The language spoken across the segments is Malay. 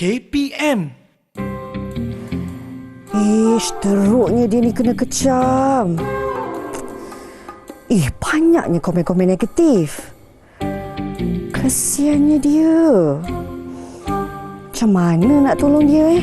KPM. Ish, teruknya dia ni kena kecam. Banyaknya komen-komen negatif. Kesiannya dia. Macam mana nak tolong dia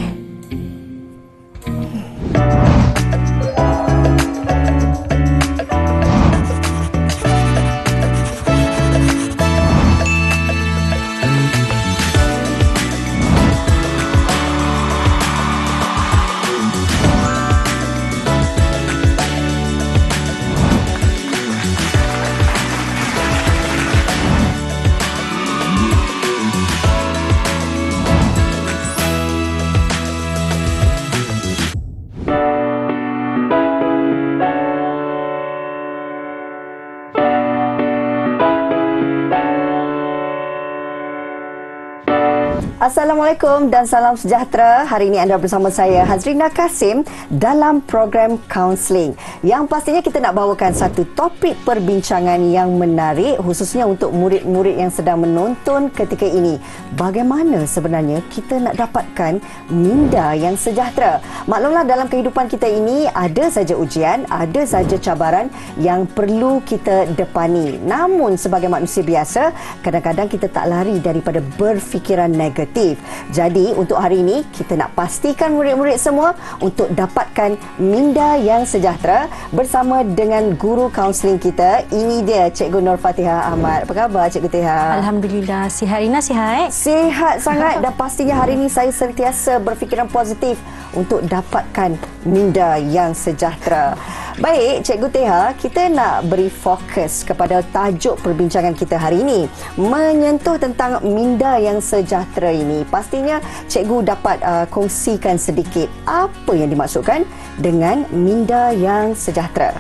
Assalamualaikum dan salam sejahtera. Hari ini anda bersama saya Hazrina Kasim dalam program Counselling yang pastinya kita nak bawakan satu topik perbincangan yang menarik khususnya untuk murid-murid yang sedang menonton ketika ini. Bagaimana sebenarnya kita nak dapatkan minda yang sejahtera? Maklumlah dalam kehidupan kita ini ada saja ujian, ada saja cabaran yang perlu kita depani. Namun sebagai manusia biasa, kadang-kadang kita tak lari daripada berfikiran negatif. Jadi untuk hari ini kita nak pastikan murid-murid semua untuk dapatkan minda yang sejahtera bersama dengan guru kaunseling kita. Ini dia Cikgu Nur Fatihah Ahmad. Apa khabar Cikgu Tiha? Alhamdulillah. Sihat Rina, sihat? Sihat sangat dan pastinya hari ini saya sentiasa berfikiran positif untuk dapatkan minda yang sejahtera. Baik, Cikgu Teha, kita nak beri fokus kepada tajuk perbincangan kita hari ini. Menyentuh tentang minda yang sejahtera ini. Pastinya Cikgu dapat kongsikan sedikit apa yang dimaksudkan dengan minda yang sejahtera.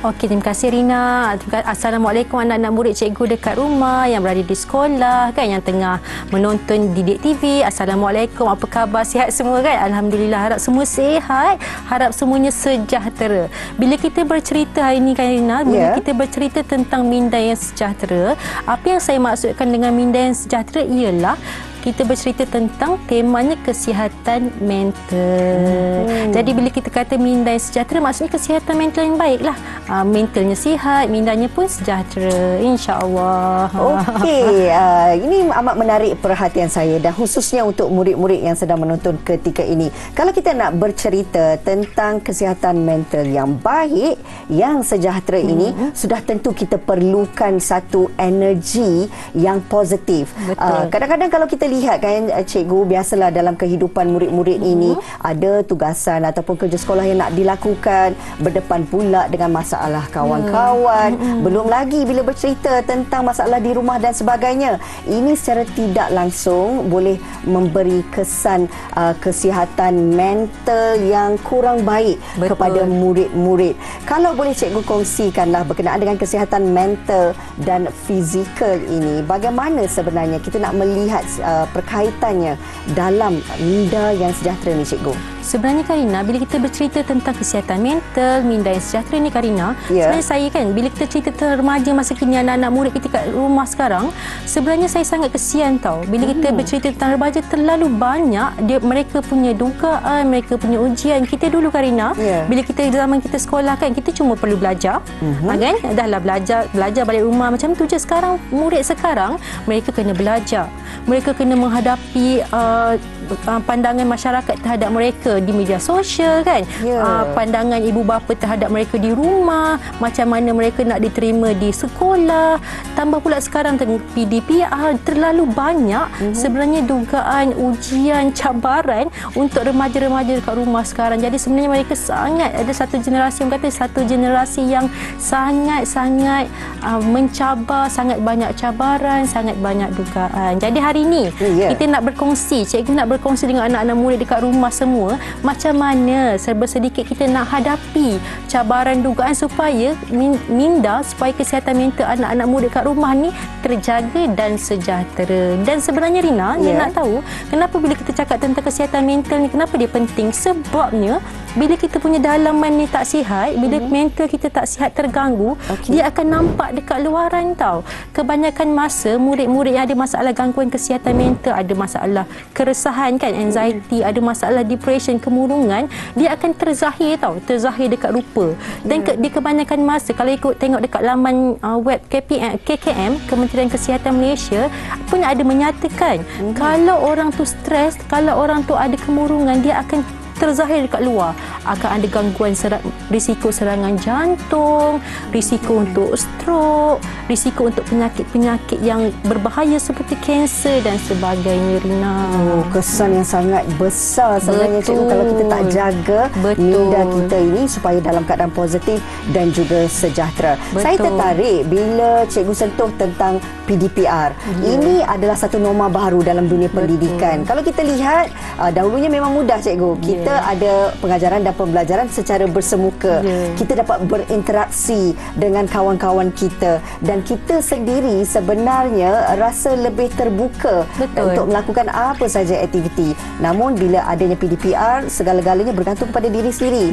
Okey, terima kasih Rina. Assalamualaikum anak-anak murid cikgu dekat rumah yang berada di sekolah kan, yang tengah menonton Didik TV. Assalamualaikum, apa khabar? Sihat semua kan? Alhamdulillah, harap semua sihat, harap semuanya sejahtera. Bila kita bercerita hari ini kan Rina, bila kita bercerita tentang minda yang sejahtera, apa yang saya maksudkan dengan minda yang sejahtera ialah kita bercerita tentang temanya kesihatan mental. Jadi bila kita kata minda yang sejahtera, maksudnya kesihatan mental yang baiklah. Mentalnya sihat, mindanya pun sejahtera, insya-Allah. Okey, ini amat menarik perhatian saya dan khususnya untuk murid-murid yang sedang menonton ketika ini. Kalau kita nak bercerita tentang kesihatan mental yang baik, yang sejahtera ini, sudah tentu kita perlukan satu energi yang positif. Kadang-kadang kalau kita lihat kan cikgu, biasalah dalam kehidupan murid-murid ini ada tugasan ataupun kerja sekolah yang nak dilakukan, berdepan pula dengan masalah kawan-kawan, belum lagi bila bercerita tentang masalah di rumah dan sebagainya. Ini secara tidak langsung boleh memberi kesan kesihatan mental yang kurang baik kepada murid-murid. Kalau boleh cikgu kongsikanlah berkenaan dengan kesihatan mental dan fizikal ini, bagaimana sebenarnya kita nak melihat perkaitannya dalam minda yang sejahtera ni cikgu? Sebenarnya Karina, bila kita bercerita tentang kesihatan mental, minda yang sejahtera ni Karina, sebenarnya saya kan, bila kita cerita tentang remaja masa kini, anak-anak murid kita kat rumah sekarang, sebenarnya saya sangat kesian tau. Bila kita bercerita tentang remaja, terlalu banyak mereka punya dugaan, mereka punya ujian. Kita dulu Karina, bila kita zaman kita sekolah kan, kita cuma perlu belajar, kan? Dahlah belajar balik rumah macam tu je. Sekarang murid sekarang, mereka kena belajar. Mereka kena menghadapi pandangan masyarakat terhadap mereka di media sosial kan, pandangan ibu bapa terhadap mereka di rumah, macam mana mereka nak diterima di sekolah, tambah pula sekarang PDPR, terlalu banyak sebenarnya dugaan, ujian, cabaran untuk remaja-remaja dekat rumah sekarang. Jadi sebenarnya mereka sangat ada satu generasi, orang kata satu generasi yang sangat-sangat mencabar, sangat banyak cabaran, sangat banyak dugaan. Jadi hari ini kita nak berkongsi, cikgu nak berkongsi dengan anak-anak murid dekat rumah semua, macam mana serba sedikit kita nak hadapi cabaran dugaan supaya minda, supaya kesihatan mental anak-anak murid dekat rumah ni terjaga dan sejahtera. Dan sebenarnya Rina, nak tahu kenapa bila kita cakap tentang kesihatan mental ni, kenapa dia penting? Sebabnya bila kita punya dalaman ni tak sihat, bila mental kita tak sihat, terganggu, dia akan nampak dekat luaran tau. Kebanyakan masa murid-murid yang ada masalah gangguan kesihatan mental, ada masalah keresahan kan, anxiety, ada masalah depression, kemurungan, dia akan terzahir tau, terzahir dekat rupa. Dan di kebanyakan masa kalau ikut tengok dekat laman web KKM, Kementerian Kesihatan Malaysia pun ada menyatakan kalau orang tu stres, kalau orang tu ada kemurungan, dia akan terzahir dekat luar. Akan ada gangguan risiko serangan jantung, risiko untuk stroke, risiko untuk penyakit-penyakit yang berbahaya seperti kanser dan sebagainya, Rina. Kesan yang sangat besar sebenarnya, cikgu, kalau kita tak jaga minda kita ini supaya dalam keadaan positif dan juga sejahtera. Saya tertarik bila cikgu sentuh tentang PDPR. Ini adalah satu norma baru dalam dunia pendidikan. Kalau kita lihat, dahulunya memang mudah, cikgu. Kita ada pengajaran dan pembelajaran secara bersemuka. Kita dapat berinteraksi dengan kawan-kawan kita dan kita sendiri sebenarnya rasa lebih terbuka untuk melakukan apa saja aktiviti. Namun bila adanya PDPR, segala-galanya bergantung pada diri sendiri.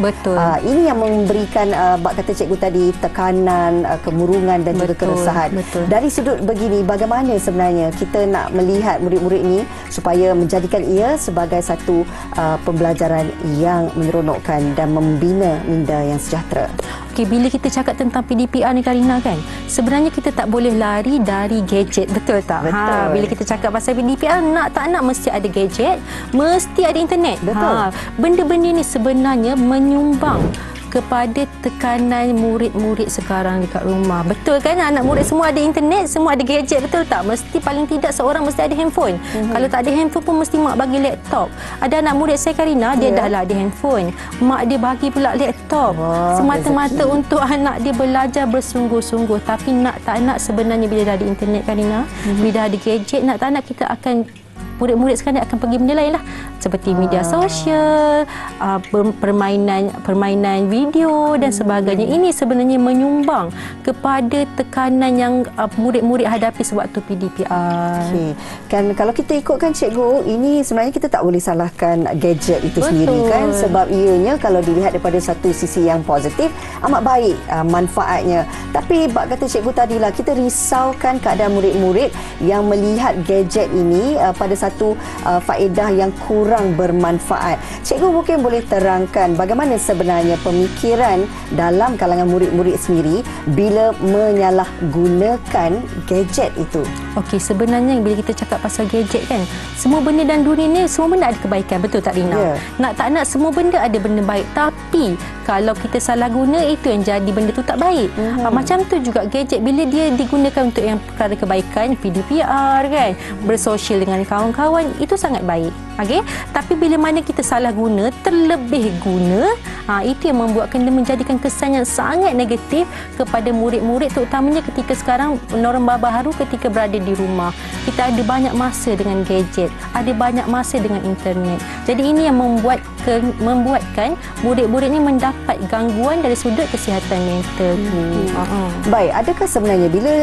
Ini yang memberikan bak kata cikgu tadi, tekanan, kemurungan dan juga keresahan. Dari sudut begini, bagaimana sebenarnya kita nak melihat murid-murid ini supaya menjadikan ia sebagai satu pembelajaran yang menyeronokkan dan membina minda yang sejahtera? Okey, bila kita cakap tentang PDPR ni, Karina, kan, sebenarnya kita tak boleh lari dari gadget, betul tak? Betul. Bila kita cakap pasal PDPR, nak tak nak mesti ada gadget, mesti ada internet. Benda-benda ni sebenarnya menyumbang kepada tekanan murid-murid sekarang dekat rumah. Betul kan? Anak murid semua ada internet, semua ada gadget, betul tak? Mesti paling tidak seorang mesti ada handphone. Kalau tak ada handphone pun mesti mak bagi laptop. Ada anak murid saya, Karina, dia dah lah ada handphone. Mak dia bagi pula laptop. Semata-mata untuk anak dia belajar bersungguh-sungguh. Tapi nak tak nak sebenarnya bila dah ada internet, Karina, bila dah ada gadget, nak tak nak kita akan, murid-murid sekarang akan pergi benda lain lah, seperti media sosial, permainan video dan sebagainya. Ini sebenarnya menyumbang kepada tekanan yang murid-murid hadapi sewaktu PDPR. Kan kalau kita ikutkan, cikgu, ini sebenarnya kita tak boleh salahkan gadget itu sendiri kan, sebab ianya kalau dilihat daripada satu sisi yang positif, amat baik manfaatnya. Tapi bak kata cikgu tadilah, kita risaukan keadaan murid-murid yang melihat gadget ini pada satu faedah yang kurang bermanfaat. Cikgu mungkin boleh terangkan bagaimana sebenarnya pemikiran dalam kalangan murid-murid sendiri bila menyalahgunakan gadget itu. Okey, sebenarnya bila kita cakap pasal gadget kan, semua benda dalam dunia ni, semua benda ada kebaikan, betul tak, Rina? Nak tak nak semua benda ada benda baik, tapi kalau kita salah guna, itu yang jadi benda tu tak baik. Macam tu juga gadget, bila dia digunakan untuk yang perkara kebaikan, PDPR kan, bersosial dengan kawan-kawan, itu sangat baik. Okey, tapi bila mana kita salah guna, terlebih guna, itu yang membuatkan dia menjadikan kesan yang sangat negatif kepada murid-murid, terutamanya ketika sekarang norma baru ketika berada di rumah. Kita ada banyak masa dengan gadget, ada banyak masa dengan internet. Jadi ini yang membuatkan murid-murid ini mendapat gangguan dari sudut kesihatan mental. Baik, adakah sebenarnya bila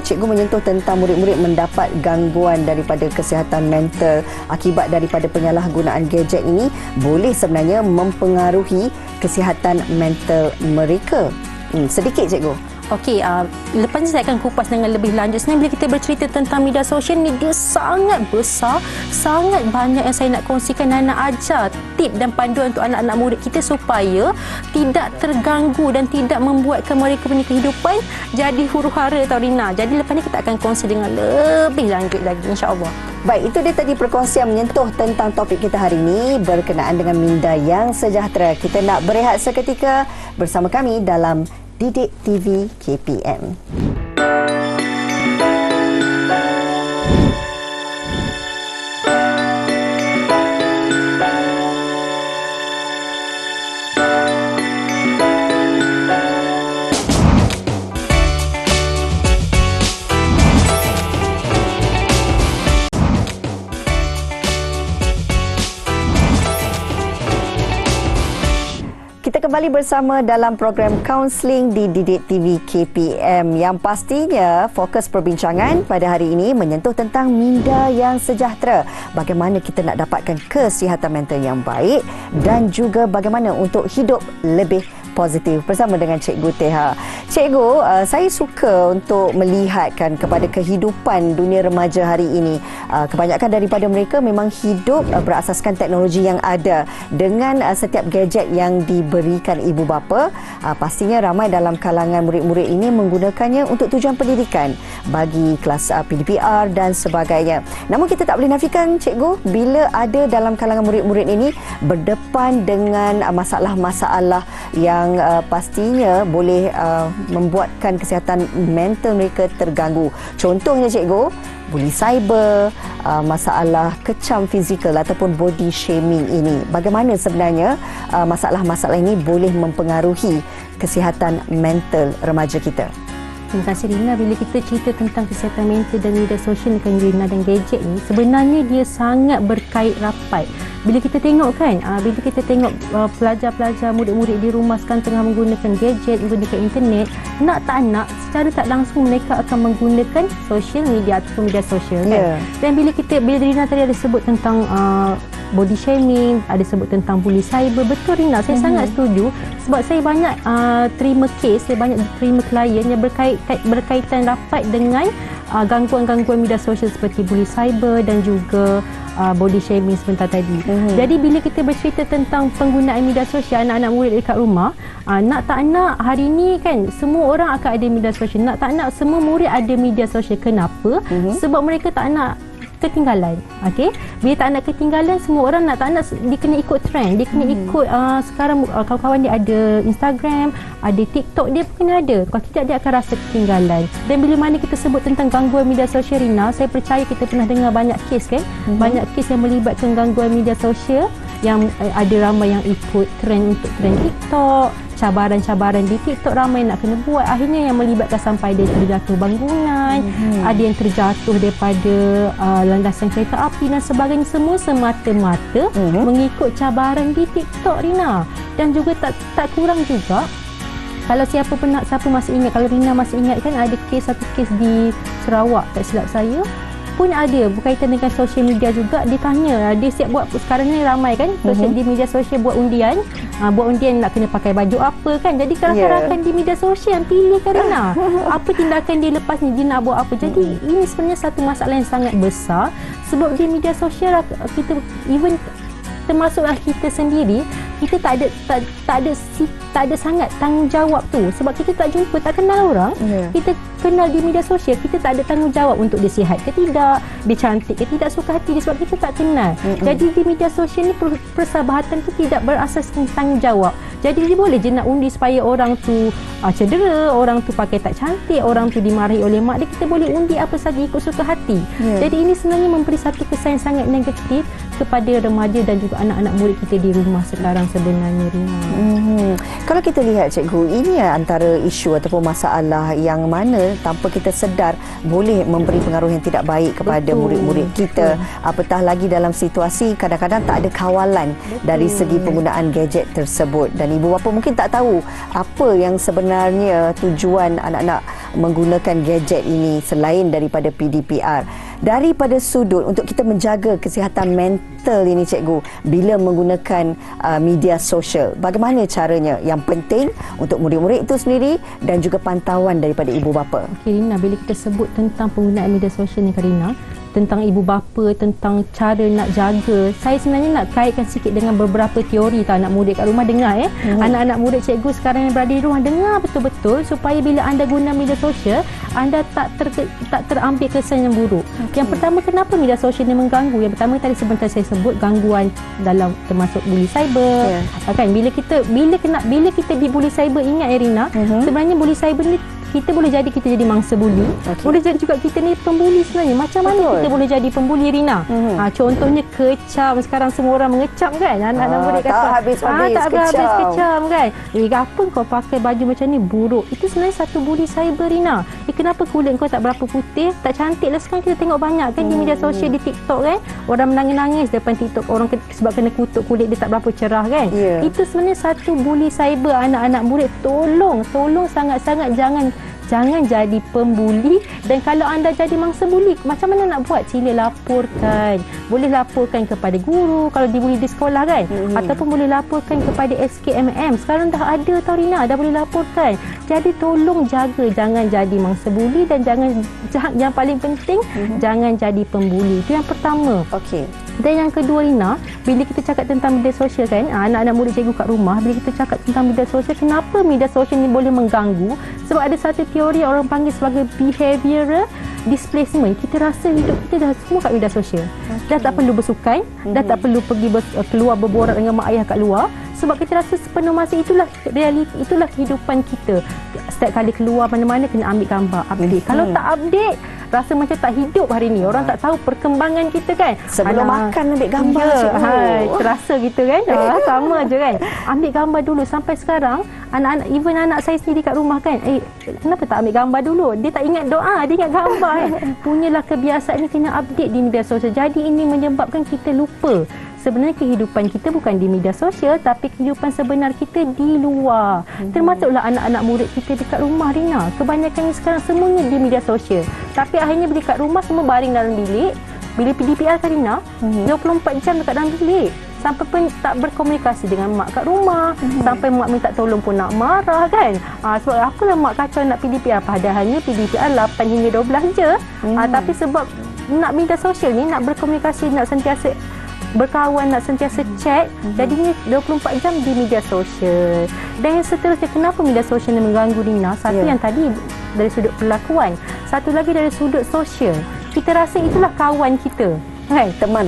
cikgu menyentuh tentang murid-murid mendapat gangguan daripada kesihatan mental akibat daripada penyalahgunaan gadget ini, boleh sebenarnya mempengaruhi kesihatan mental mereka? Sedikit, cikgu. Okey, lepas ni saya akan kupas dengan lebih lanjut. Sebenarnya bila kita bercerita tentang media sosial ni, dia sangat besar, sangat banyak yang saya nak kongsikan dan nak ajar tip dan panduan untuk anak-anak murid kita supaya tidak terganggu dan tidak membuatkan mereka punya kehidupan jadi huru-hara, tau, Rina. Jadi lepas ni kita akan kongsi dengan lebih lanjut lagi, insya-Allah. Baik, itu dia tadi perkongsian menyentuh tentang topik kita hari ini berkenaan dengan minda yang sejahtera. Kita nak berehat seketika bersama kami dalam Didik TV KPM. Kita kembali bersama dalam program Kaunseling di Didik TV KPM yang pastinya fokus perbincangan pada hari ini menyentuh tentang minda yang sejahtera. Bagaimana kita nak dapatkan kesihatan mental yang baik dan juga bagaimana untuk hidup lebih positif bersama dengan Cikgu Teha. Cikgu, saya suka untuk melihatkan kepada kehidupan dunia remaja hari ini. Kebanyakan daripada mereka memang hidup berasaskan teknologi yang ada dengan setiap gadget yang diberikan ibu bapa. Pastinya ramai dalam kalangan murid-murid ini menggunakannya untuk tujuan pendidikan bagi kelas PDPR dan sebagainya. Namun kita tak boleh nafikan, Cikgu, bila ada dalam kalangan murid-murid ini berdepan dengan masalah-masalah yang pastinya boleh membuatkan kesihatan mental mereka terganggu. Contohnya, Cikgu, bully cyber, masalah kecam fizikal ataupun body shaming ini. Bagaimana sebenarnya masalah-masalah ini boleh mempengaruhi kesihatan mental remaja kita? Terima kasih, Rina. Bila kita cerita tentang kesihatan mental dan media sosial dengan Rina dan gadget ni, sebenarnya dia sangat berkait rapat. Bila kita tengok kan, bila kita tengok pelajar-pelajar, murid-murid di rumah sekarang tengah menggunakan gadget, menggunakan internet, nak tak nak, secara tak langsung mereka akan menggunakan social media ataupun media sosial kan. Dan bila Rina tadi ada sebut tentang body shaming, ada sebut tentang bully cyber. Betul, Rina, saya sangat setuju sebab saya banyak terima kes, saya banyak terima klien yang berkaitan rapat dengan gangguan-gangguan media sosial seperti bully cyber dan juga body shaming sebentar tadi. Jadi bila kita bercerita tentang penggunaan media sosial anak-anak murid dekat rumah, nak tak nak hari ni kan semua orang akan ada media sosial. Nak tak nak semua murid ada media sosial. Kenapa? Sebab mereka tak nak ketinggalan. Okey, bila tak nak ketinggalan, semua orang nak tak nak dia kena ikut trend, dia kena ikut sekarang kawan-kawan dia ada Instagram, ada TikTok, dia pun kena ada. Kalau tidak, dia akan rasa ketinggalan. Dan bila mana kita sebut tentang gangguan media sosial, Rina, saya percaya kita pernah dengar banyak kes kan, banyak kes yang melibatkan gangguan media sosial, yang ada ramai yang ikut trend untuk trend TikTok, cabaran-cabaran di TikTok ramai nak kena buat, akhirnya yang melibatkan sampai dia terjatuh bangunan, ada yang terjatuh daripada landasan kereta api dan sebagainya, semua semata-mata mengikut cabaran di TikTok, Rina. Dan juga tak kurang juga, kalau siapa masih ingat, kalau Rina masih ingat kan, ada satu kes di Sarawak tak silap saya pun ada berkaitan dengan sosial media juga. Dia tanya, dia siap buat, sekarang ni ramai kan di media sosial buat undian, nak kena pakai baju apa kan. Jadi rakan-rakan di media sosial pilih Karina apa tindakan dia lepas ni, dia nak buat apa. Jadi ini sebenarnya satu masalah yang sangat besar sebab di media sosial kita, even termasuklah kita sendiri, kita tak ada sangat tanggungjawab tu sebab kita tak jumpa, tak kenal orang. Kita kenal di media sosial, kita tak ada tanggungjawab untuk dia sihat ke tidak, dia cantik ke tidak, suka hati dia, sebab kita tak kenal. Jadi di media sosial ni persahabatan tu tidak berasaskan tanggungjawab. Jadi dia boleh je nak undi supaya orang tu cedera, orang tu pakai tak cantik, orang tu dimarahi oleh mak dia, kita boleh undi apa saja ikut suka hati. Jadi ini sebenarnya memberi satu kesan yang sangat negatif kepada remaja dan juga anak-anak murid kita di rumah sekarang sebenarnya, Rina. Kalau kita lihat, Cikgu, ini antara isu ataupun masalah yang mana tanpa kita sedar boleh memberi pengaruh yang tidak baik kepada murid-murid kita. Apatah lagi dalam situasi kadang-kadang tak ada kawalan dari segi penggunaan gadget tersebut, dan ibu bapa mungkin tak tahu apa yang sebenarnya tujuan anak-anak menggunakan gadget ini selain daripada PDPR. Daripada sudut untuk kita menjaga kesihatan mental ini, Cikgu, bila menggunakan media sosial, bagaimana caranya? Yang penting untuk murid-murid itu sendiri dan juga pantauan daripada ibu bapa. Okey, Rina, bila kita sebut tentang penggunaan media sosial ni, Karina, tentang ibu bapa, tentang cara nak jaga, saya sebenarnya nak kaitkan sikit dengan beberapa teori anak murid kat rumah dengar anak-anak murid Cikgu sekarang yang berada di rumah, dengar betul-betul supaya bila anda guna media sosial, anda tak terambil kesan yang buruk. Yang pertama, kenapa media sosial ni mengganggu? Yang pertama tadi sebentar saya sebut gangguan dalam termasuk bully cyber. Kan bila kita dibully cyber, ingat Rina, sebenarnya bully cyber ni kita jadi mangsa buli. Boleh jadi juga kita ni pembuli sebenarnya. Macam mana kita boleh jadi pembuli, Rina? Contohnya kecam. Sekarang semua orang mengecam kan. Anak-anak murid kata tak habis-habis tak habis kecam kan. Apa kau pakai baju macam ni buruk? Itu sebenarnya satu buli cyber, Rina. Kenapa kulit kau tak berapa putih, tak cantik lah. Sekarang kita tengok banyak kan di media sosial, di TikTok kan. Orang menangis-nangis depan TikTok orang sebab kena kutuk kulit dia tak berapa cerah kan. Itu sebenarnya satu buli cyber. Anak-anak murid tolong sangat-sangat jangan jadi pembuli. Dan kalau anda jadi mangsa buli, macam mana nak buat? Sila laporkan. Boleh laporkan kepada guru kalau dibuli di sekolah kan, ataupun boleh laporkan kepada SKMM. Sekarang dah ada tau, Rina, dah boleh laporkan. Jadi tolong jaga, jangan jadi mangsa buli, dan yang paling penting jangan jadi pembuli. Itu yang pertama. Okey. Dan yang kedua, Rina, bila kita cakap tentang media sosial kan, anak-anak murid cikgu kat rumah, bila kita cakap tentang media sosial, kenapa media sosial ni boleh mengganggu? Sebab ada satu teori orang panggil sebagai behavioral displacement. Kita rasa hidup kita dah semua kat media sosial. Dah tak perlu bersukan, dah tak perlu pergi keluar berborak dengan mak ayah kat luar. Sebab kita rasa sepenuh masa itulah realiti, itulah kehidupan kita. Setiap kali keluar mana-mana kena ambil gambar, update. Kalau tak update, rasa macam tak hidup hari ni. Orang tak tahu perkembangan kita kan. Sebelum makan ambil gambar. Terasa gitu kan. Sama je kan. Ambil gambar dulu. Sampai sekarang even anak saya sendiri kat rumah kan, kenapa tak ambil gambar dulu? Dia tak ingat doa, dia ingat gambar kan. Punyalah kebiasaan ni kena update di media sosial. Jadi ini menyebabkan kita lupa sebenarnya kehidupan kita bukan di media sosial, tapi kehidupan sebenar kita di luar. Termasuklah anak-anak murid kita dekat rumah, Rina. Kebanyakannya sekarang semuanya di media sosial. Tapi akhirnya bila kat rumah semua baring dalam bilik. Bila PDPR kan, Rina, 24 jam dekat dalam bilik. Sampai pun tak berkomunikasi dengan mak kat rumah. Sampai mak minta tolong pun nak marah kan. Sebab apalah mak kacau nak PDPR. Padahalnya PDPR 8 hingga 12 je. Tapi sebab nak media sosial ni, nak berkomunikasi, nak sentiasa berkawan, nak sentiasa chat, jadinya 24 jam di media sosial. Dan yang seterusnya, kenapa media sosial ni mengganggu, Rina? Satu yang tadi dari sudut perlakuan, satu lagi dari sudut sosial. Kita rasa itulah kawan kita kan? Teman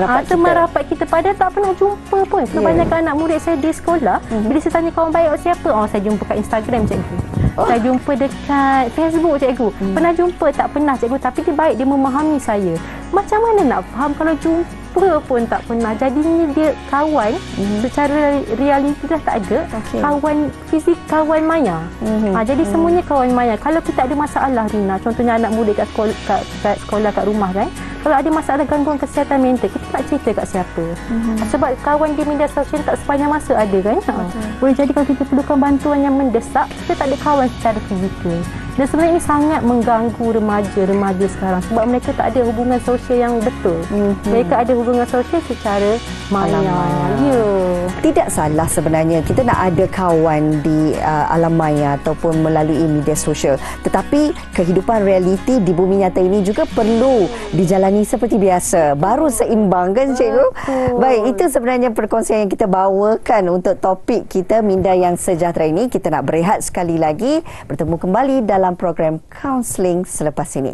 rapat kita padahal tak pernah jumpa pun. Kebanyakan anak murid saya di sekolah, bila saya tanya kawan baik siapa, saya jumpa kat Instagram, cikgu. Saya jumpa dekat Facebook, cikgu. Pernah jumpa? Tak pernah, cikgu. Tapi dia baik, dia memahami saya. Macam mana nak faham kalau jumpa pun tak pernah? Jadinya dia kawan secara realiti dah tak ada. Kawan fizik, kawan maya. Jadi semuanya kawan maya. Kalau kita ada masalah, Rina, contohnya anak murid kat sekolah, kat rumah kan, kalau ada masalah gangguan kesihatan mental, kita tak cerita kat siapa. Sebab kawan di media sosial tak sepanjang masa ada kan. Boleh jadi kalau kita perlukan bantuan yang mendesak, kita tak ada kawan secara fizikal. Dan sebenarnya ini sangat mengganggu remaja sekarang sebab mereka tak ada hubungan sosial yang betul. Mereka ada hubungan sosial secara maya. Tidak salah sebenarnya kita nak ada kawan di alam maya ataupun melalui media sosial. Tetapi kehidupan realiti di bumi nyata ini juga perlu dijalani seperti biasa. Baru seimbang kan, cikgu? Baik, itu sebenarnya perkongsian yang kita bawakan untuk topik kita Minda yang Sejahtera ini. Kita nak berehat sekali lagi. Bertemu kembali dalam program Counselling selepas ini.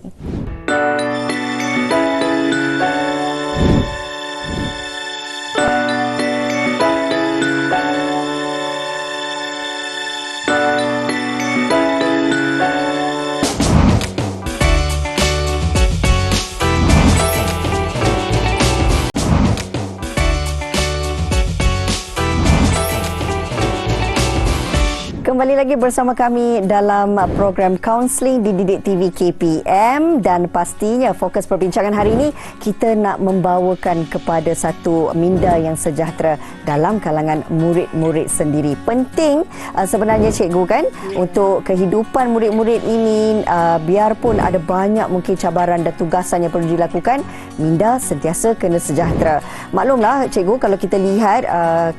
Kembali lagi bersama kami dalam program Counselling di Didik TV KPM, dan pastinya fokus perbincangan hari ini kita nak membawakan kepada satu minda yang sejahtera dalam kalangan murid-murid sendiri. Penting sebenarnya, cikgu, kan, untuk kehidupan murid-murid ini, biarpun ada banyak mungkin cabaran dan tugasan yang perlu dilakukan, minda sentiasa kena sejahtera. Maklumlah, cikgu, kalau kita lihat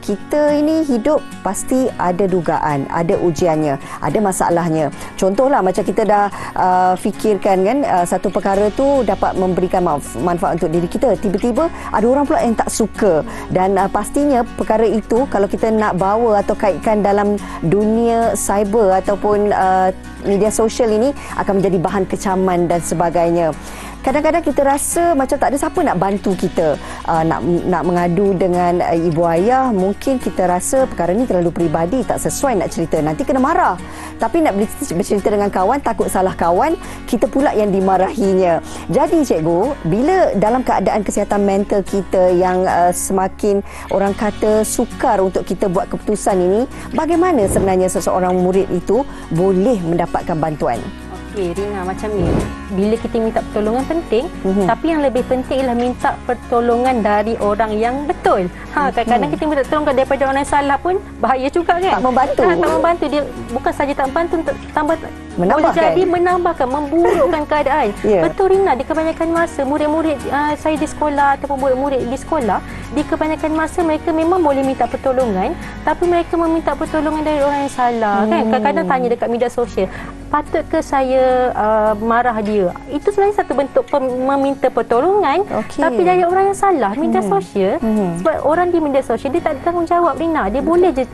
kita ini hidup pasti ada dugaan, ada ujiannya, ada masalahnya. Contohlah macam kita dah fikirkan kan, satu perkara tu dapat memberikan manfaat untuk diri kita, tiba-tiba ada orang pula yang tak suka, dan pastinya perkara itu kalau kita nak bawa atau kaitkan dalam dunia cyber ataupun media sosial ini akan menjadi bahan kecaman dan sebagainya. kadang-kadang kita rasa macam tak ada siapa nak bantu kita, nak mengadu dengan ibu ayah. Mungkin kita rasa perkara ni terlalu peribadi, tak sesuai nak cerita, nanti kena marah. Tapi nak bercerita dengan kawan, takut salah kawan, kita pula yang dimarahinya. Jadi cikgu, bila dalam keadaan kesihatan mental kita yang semakin orang kata sukar untuk kita buat keputusan ini, bagaimana sebenarnya seseorang murid itu boleh mendapatkan bantuan? Okey, Rina, macam ni. Bila kita minta pertolongan penting, tapi yang lebih penting ialah minta pertolongan dari orang yang betul. Kadang-kadang kita minta pertolongan daripada orang yang salah pun bahaya juga kan? Tak membantu. Tak membantu. Dia bukan saja tak membantu, tambah boleh jadi menambahkan, memburukkan keadaan. Betul, Rina. Di kebanyakan masa, murid-murid saya di sekolah ataupun murid-murid di sekolah, di kebanyakan masa mereka memang boleh minta pertolongan, tapi mereka meminta pertolongan dari orang yang salah. Kan? Kadang-kadang tanya dekat media sosial, patut ke saya marah dia? Itu sebenarnya satu bentuk meminta pertolongan, tapi dari orang yang salah, media sosial. Sebab orang di media sosial, dia tak ada tanggungjawab, Rina. Dia boleh je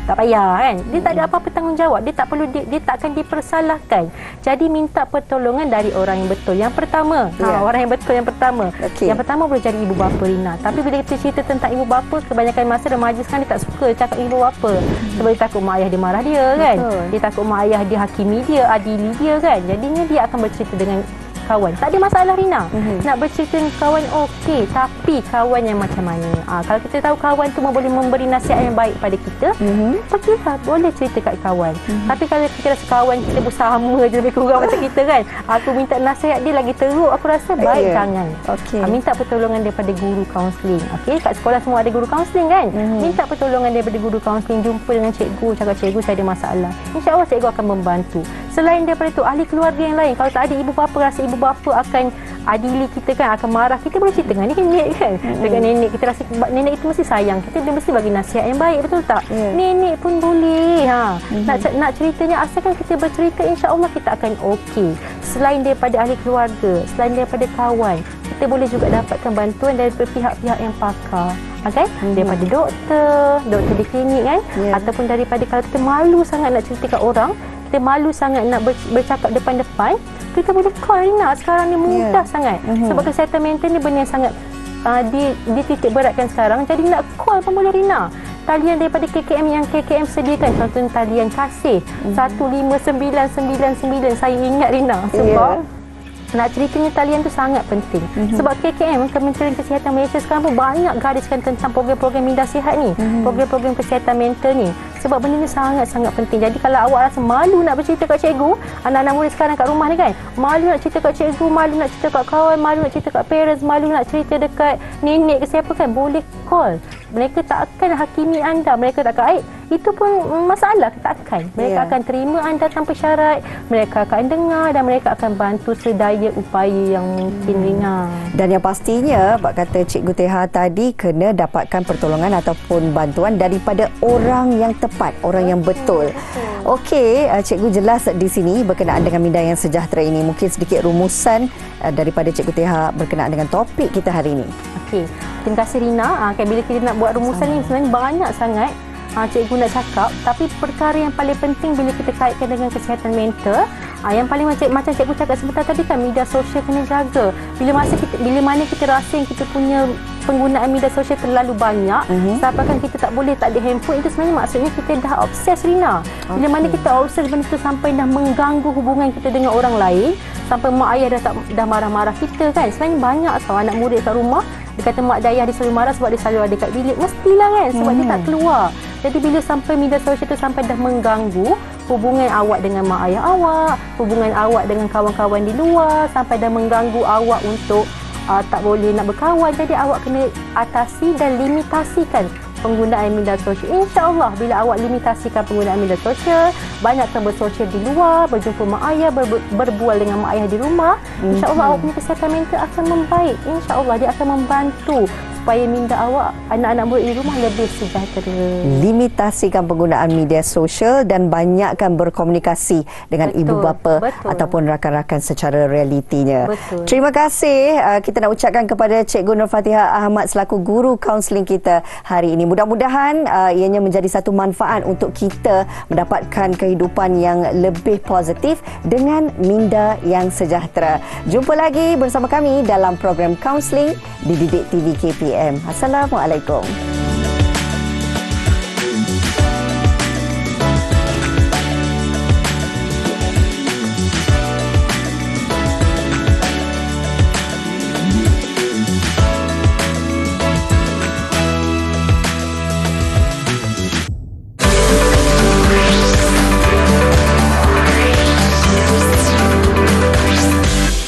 tak payah kan? Dia tak ada apa-apa tanggungjawab. Dia tak perlu, dia tak akan dipersalahkan. Jadi minta pertolongan dari orang yang betul. Yang pertama, orang yang betul yang pertama. Yang pertama boleh jadi ibu bapa, Rina. Tapi bila kita cerita tentang ibu bapa, kebanyakan masa remaja sekarang dia tak suka cakap ibu bapa. Sebab dia takut mak ayah dia marah dia kan? Dia takut mak ayah dia hakimi dia, adili dia kan? Jadinya dia akan bercerita dengan kawan. Tak ada masalah, Rina. Nak bercerita dengan kawan okey, tapi kawan yang macam mana? Kalau kita tahu kawan tu boleh memberi nasihat yang baik pada kita, pergilah, boleh cerita kat kawan. Tapi kalau kita rasa kawan kita bersama je lebih kurang macam kita kan, aku minta nasihat dia lagi teruk, aku rasa baik jangan. Minta pertolongan daripada guru kaunseling. Kat sekolah semua ada guru kaunseling kan? Minta pertolongan daripada guru kaunseling, jumpa dengan cikgu, cakap cikgu saya ada masalah. InsyaAllah cikgu akan membantu. Selain daripada itu, ahli keluarga yang lain, kalau tak ada ibu bapa, rasa ibu bapa akan adili kita kan, akan marah, kita boleh cerita dengan nenek kan, dengan nenek. Kita rasa nenek itu mesti sayang kita, dia mesti bagi nasihat yang baik, betul tak? Nenek pun boleh. Nak ceritanya, asalkan kita bercerita, insya-Allah kita akan okey. Selain daripada ahli keluarga, selain daripada kawan, kita boleh juga dapatkan bantuan dari pihak-pihak yang pakar. Daripada doktor di klinik kan, ataupun daripada, kalau kita malu sangat nak cerita kat orang, kita malu sangat nak bercakap depan-depan, kita boleh call, Rina. Sekarang ni mudah sangat. Sebab kesihatan mental ni benda yang sangat dititik beratkan sekarang. Jadi nak call pun boleh, Rina. Talian daripada KKM yang KKM sediakan, contohnya talian kasih 15999. Saya ingat, Rina, sebab nak ceritanya talian tu sangat penting. Sebab KKM, Kementerian Kesihatan Malaysia sekarang pun banyak gariskan tentang program-program minda sihat ni, program-program kesihatan mental ni. Sebab benda ni sangat-sangat penting. Jadi kalau awak rasa malu nak bercerita kat cikgu, anak-anak murid sekarang kat rumah ni kan, malu nak cerita kat cikgu, malu nak cerita kat kawan, malu nak cerita kat parents, malu nak cerita dekat nenek ke siapa kan, boleh call. Mereka tak akan hakimi anda, mereka tak akan, itu pun masalah, tak akan. Mereka akan terima anda tanpa syarat, mereka akan dengar dan mereka akan bantu sedaya upaya yang mungkin, Rina. Dan yang pastinya, Pak kata Cikgu Teha tadi, kena dapatkan pertolongan ataupun bantuan daripada orang yang tepat, orang yang betul. Okey, Cikgu jelas di sini berkenaan dengan minda yang sejahtera ini. Mungkin sedikit rumusan daripada Cikgu Teha berkenaan dengan topik kita hari ini. Okey, terima kasih, Rina. Bila kita nak buat rumusan ni sebenarnya banyak sangat cikgu nak cakap, tapi perkara yang paling penting bila kita kaitkan dengan kesihatan mental, yang paling macam cikgu cakap sebentar tadi kan, media sosial kena jaga. Bila mana kita rasa yang kita punya penggunaan media sosial terlalu banyak, sampaikan kita tak ada handphone, itu sebenarnya maksudnya kita dah obses, Rina. Bila mana kita obses benda tu sampai dah mengganggu hubungan kita dengan orang lain, sampai mak ayah dah marah-marah kita kan. Sebenarnya banyak tau anak murid kat rumah, dia kata mak dan ayah dia selalu marah sebab dia selalu ada kat bilik. Mestilah kan, sebab dia tak keluar. Jadi bila sampai media sosial tu sampai dah mengganggu hubungan awak dengan mak ayah awak, hubungan awak dengan kawan-kawan di luar, sampai dah mengganggu awak untuk tak boleh nak berkawan. Jadi awak kena atasi dan limitasikan penggunaan media sosial. InsyaAllah bila awak limitasikan penggunaan media sosial, banyakkan bersosial di luar, berjumpa mak ayah, berbual dengan mak ayah di rumah, InsyaAllah awak punya kesihatan mental akan membaik. InsyaAllah dia akan membantu supaya minda awak, anak-anak murid di rumah lebih sejahtera. Limitasikan penggunaan media sosial dan banyakkan berkomunikasi dengan ibu bapa ataupun rakan-rakan secara realitinya. Betul. Terima kasih. Kita nak ucapkan kepada Cikgu Nur Fatihah Ahmad selaku guru kaunseling kita hari ini. Mudah-mudahan ianya menjadi satu manfaat untuk kita mendapatkan kehidupan yang lebih positif dengan minda yang sejahtera. Jumpa lagi bersama kami dalam program kaunseling di Didik TV KPM. Assalamualaikum.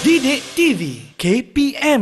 Didik TV KPM